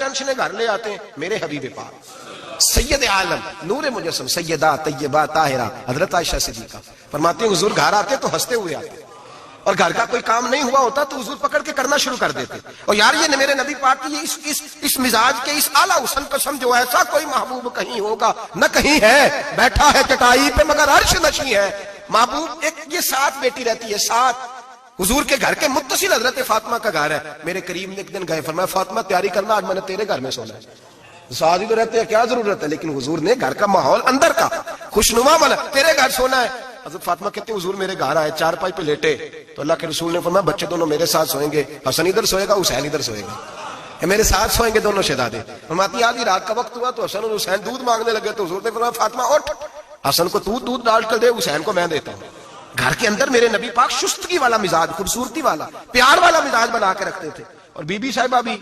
Tension घर ले आते हैं। मेरे हबीब पाक सैयद आलम नूर मुजस्सम सैयदा तैयबा ताहिरा हजरत आयशा सिद्दीका फरमाते हैं हुजूर घर आते तो हंसते हुए आते, और घर का कोई काम नहीं हुआ होता तो हुजूर पकड़ के करना शुरू कर देते। और यार ये मेरे नबी पाक की इस मिजाज के इस आला हुस्न को समझो, ऐसा कोई महबूब कहीं होगा न कहीं है, बैठा है चटाई पे मगर अर्श नशी है। महबूब एक ये साथ बेटी रहती है, साथ हुजूर के घर के मुत्तसिल हजरत फातिमा का घर है। मेरे करीब ने एक दिन गए, फरमाया फातिमा तैयारी करना, आज मैंने तेरे घर में सोना है। साथ ही तो रहते हैं, क्या जरूरत है, लेकिन हुजूर ने घर का माहौल अंदर का खुशनुमा बना, तेरे घर सोना है। हजरत फातिमा कहते हैं हुजूर मेरे घर आए, चारपाई पे लेटे तो अल्लाह के रसूल ने फरमाया बच्चे दोनों मेरे साथ सोएंगे, हसन इधर सोएगा हुसैन इधर सोएगा, मेरे साथ सोएंगे दोनों शहजादे। फरमाती आधी रात का वक्त हुआ तो हसन और हुसैन दूध मांगने लगे तो हुजूर ने फरमाया फातिमा उठ, हसन को तू दूध डाल कर दे, हुसैन को मैं देता हूँ। घर के अंदर मेरे नबी पाक शुस्तगी वाला मिजाज, खूबसूरती वाला, प्यार वाला मिजाज बना के रखते थे। और बीबी साहिबा भी,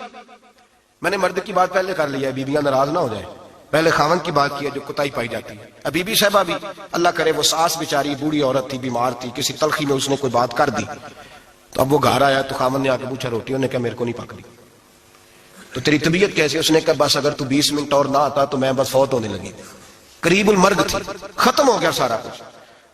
मैंने मर्द की बात पहले कर लिया है, बीबियां नाराज ना हो जाए, पहले खावन की बात की है जो कुताई पाई जाती है। अब बीबी साहिबा भी अल्लाह करे वो सास बेचारी बूढ़ी औरत थी, बीमार थी, किसी तलखी में उसने कोई बात कर दी, तो अब वो घर आया तो खावन ने आके पूछा रोटी, उन्होंने कहा मेरे को नहीं पक रही, तो तेरी तबीयत कैसी? उसने कहा बस अगर तू 20 मिनट और ना आता तो मैं बस फौत होने लगी, करीबुल मर्ग थी, खत्म हो गया सारा कुछ,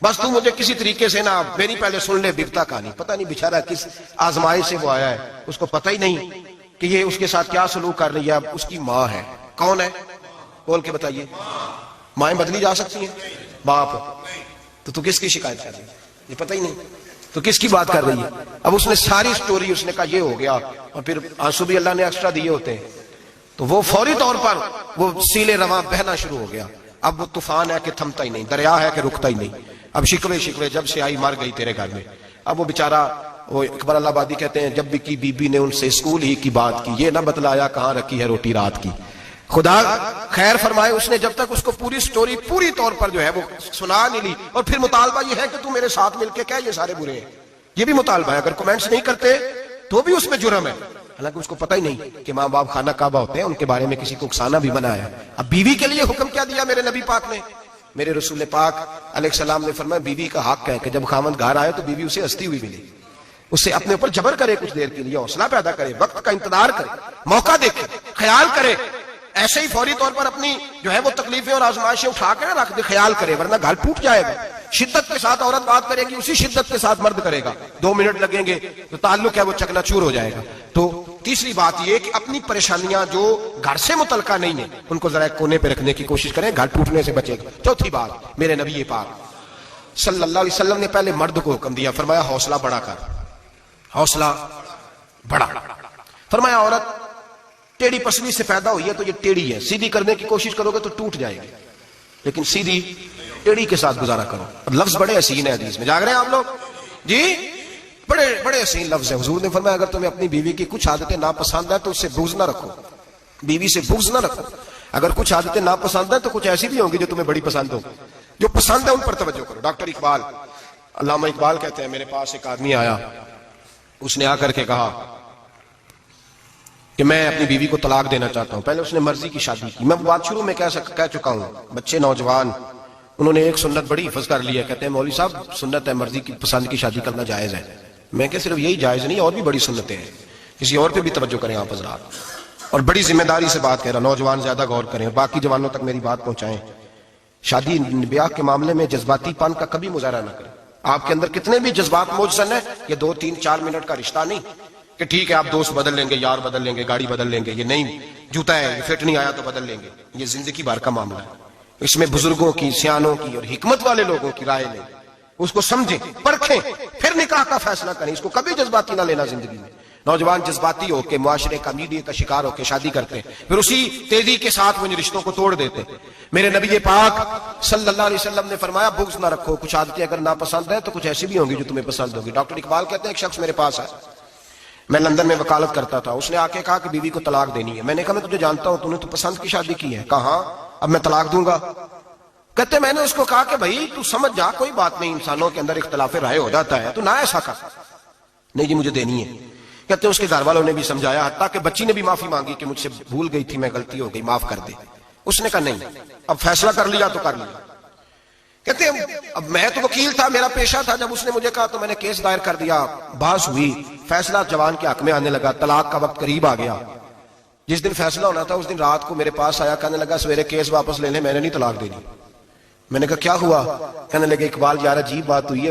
बस तू मुझे किसी तरीके से ना, मेरी पहले सुन ले बिपता कहानी। पता नहीं बेचारा किस आजमाइश से वो आया है, उसको पता ही नहीं कि ये उसके साथ क्या सलूक कर रही है। उसकी माँ है, कौन है बोल के बताइए? माएं बदली जा सकती हैं? बाप तो तू किसकी शिकायत कर रही है? ये पता ही नहीं तो किसकी बात कर रही है? अब उसने सारी स्टोरी, उसने कहा ये हो गया, और फिर आंसू भी अल्लाह ने एक्स्ट्रा दिए होते हैं, तो वो फौरी तौर पर वो सीले रवा बहना शुरू हो गया। अब वो तूफान है कि थमता ही नहीं, दरिया है कि रुकता ही नहीं। अब शिकवे शिकवे जब से आई मर गई तेरे घर में। अब वो बेचारा, वो इकबाल अल्लाहबादी कहते हैं जब भी की बीबी ने उनसे स्कूल ही की बात की, ये ना बतलाया कहाँ रखी है रोटी रात की। खुदा खैर फरमाए, उसने जब तक उसको पूरी स्टोरी पूरी तौर पर जो है वो सुना नहीं ली। और फिर मुतालबा ये है कि तू मेरे साथ मिलके कह ये सारे बुरे हैं, ये भी मुतालबा है। अगर कमेंट्स नहीं करते तो भी उसमें जुर्म है, हालांकि उसको पता ही नहीं कि माँ बाप खाना काबा होते हैं, उनके बारे में किसी को उकसाना भी मना है। अब बीवी के लिए हुक्म क्या दिया मेरे नबी पाक ने? मेरे रसूल पाक अलैहिस्सलाम ने फरमाया बीवी का हक है कि जब खामद घर आए तो बीवी उसे हंसती हुई मिले, उससे अपने ऊपर जबर करे, कुछ देर के लिए हौसला पैदा करे, वक्त का इंतजार करे, मौका देखे, ख्याल करे। ऐसे ही फौरी तौर पर अपनी जो है वो तकलीफें और आजमाइशें उठा के रख दे, ख्याल करे, वरना घर टूट जाएगा। शिद्दत के साथ औरत बात करेगी, उसी शिद्दत के साथ मर्द करेगा, 2 मिनट लगेंगे तो ताल्लुक है वो चकनाचूर हो जाएगा। तो तीसरी बात ये कि अपनी परेशानियां जो घर से मुतल्लका नहीं है उनको जरा कोने पे रखने की कोशिश करें, घर टूटने से बचेगा। चौथी बात, मेरे नबी पाक सल्लल्लाहु अलैहि वसल्लम ने पहले मर्द को हुक्म दिया, फरमाया हौसला बड़ा कर, हौसला बड़ा। फरमाया औरत टेढ़ी पसली से पैदा हुई है तो ये टेढ़ी है, सीधी करने की कोशिश करोगे तो टूट जाएगी, लेकिन सीधी टेढ़ी के साथ गुजारा करो। और लफ्ज बड़े हसीन है हदीस में, जाग रहे हैं आप लोग जी, बड़े बड़े हसीन लफ्ज है। हुजूर ने फरमाया अगर तुम्हें अपनी बीवी की कुछ आदतें नापसंद है तो उससे बुग़्ज़ ना रखो, बीवी से बुग़्ज़ ना रखो। अगर कुछ आदतें नापसंद है तो कुछ ऐसी भी होंगी जो तुम्हें बड़ी पसंद हो, जो पसंद है उन पर तवज्जो करो। डॉक्टर इकबाल, अल्लामा इकबाल कहते हैं मेरे पास एक आदमी आया, उसने आकर के कहा कि मैं अपनी बीवी को तलाक देना चाहता हूं। पहले उसने मर्जी की शादी की, मैं बात शुरू में कह चुका हूं, बच्चे नौजवान उन्होंने एक सुन्नत बड़ी हिफज कर ली है, कहते हैं मौलवी साहब सुन्नत है मर्जी की पसंद की शादी करना जायज है। मैं क्या सिर्फ यही जायज नहीं और भी बड़ी सुन्नतें हैं, किसी और पे भी तवज्जो करें आप हज़रात, और बड़ी जिम्मेदारी से बात कह रहा, नौजवान ज्यादा गौर करें, बाकी जवानों तक मेरी बात पहुंचाएं। शादी ब्याह के मामले में जज्बातीपन का कभी मुजाहरा ना करें। आपके अंदर कितने भी जज्बात मौजूद है, ये 2, 3, 4 मिनट का रिश्ता नहीं कि ठीक है आप दोस्त बदल लेंगे, यार बदल लेंगे, गाड़ी बदल लेंगे, ये नहीं, जूता है फिट नहीं आया तो बदल लेंगे, ये जिंदगी भर का मामला है। इसमें बुजुर्गों की, सियानों की और हिकमत वाले लोगों की राय लें, उसको समझें, परखें, फिर निकाह का फैसला करें। इसको कभी जज्बाती ना लेना जिंदगी में। नौजवान जज्बाती होकर मुआशरे का, मीडिया का शिकार होकर शादी करते हैं, फिर उसी तेजी के साथ वो इन रिश्तों को तोड़ देते हैं। मेरे नबी पाक सल्लल्लाहु अलैहि वसल्लम ने फरमाया बुग़्ज़ ना रखो, कुछ आदतें अगर नापसंद है तो कुछ ऐसी भी होंगी जो तुम्हें पसंद होगी। डॉक्टर इकबाल कहते हैं एक शख्स मेरे पास है, मैं लंदन में वकालत करता था, उसने आके कहा कि बीवी को तलाक देनी है। मैंने कहा मैं तुझे जानता हूं, तूने तो पसंद की शादी की है। कहा अब मैं तलाक दूंगा? कहते मैंने उसको कहा कि भाई तू समझ जा, कोई बात नहीं, इंसानों के अंदर इख्तिलाफ राय हो जाता है, तू ना ऐसा कर। नहीं जी मुझे देनी है। कहते उसके घर वालों ने भी समझाया, हत्ता कि बच्ची ने भी माफी मांगी कि मुझसे भूल गई थी, मैं गलती हो गई, माफ कर दे। उसने कहा नहीं, अब फैसला कर लिया तो कर लिया। कहते अब मैं तो वकील था, मेरा पेशा था, जब उसने मुझे कहा तो मैंने केस दायर कर दिया, बहस हुई, फैसला जवान के हक में आने लगा, तलाक का वक्त करीब आ गया। जिस दिन फैसला होना था उस दिन रात को मेरे पास आया, कहने लगा सवेरे केस वापस ले ले, मैंने नहीं तलाक देनी। मैंने कहा क्या हुआ? कहने लगे इकबाल यार अजीब बात हुई है,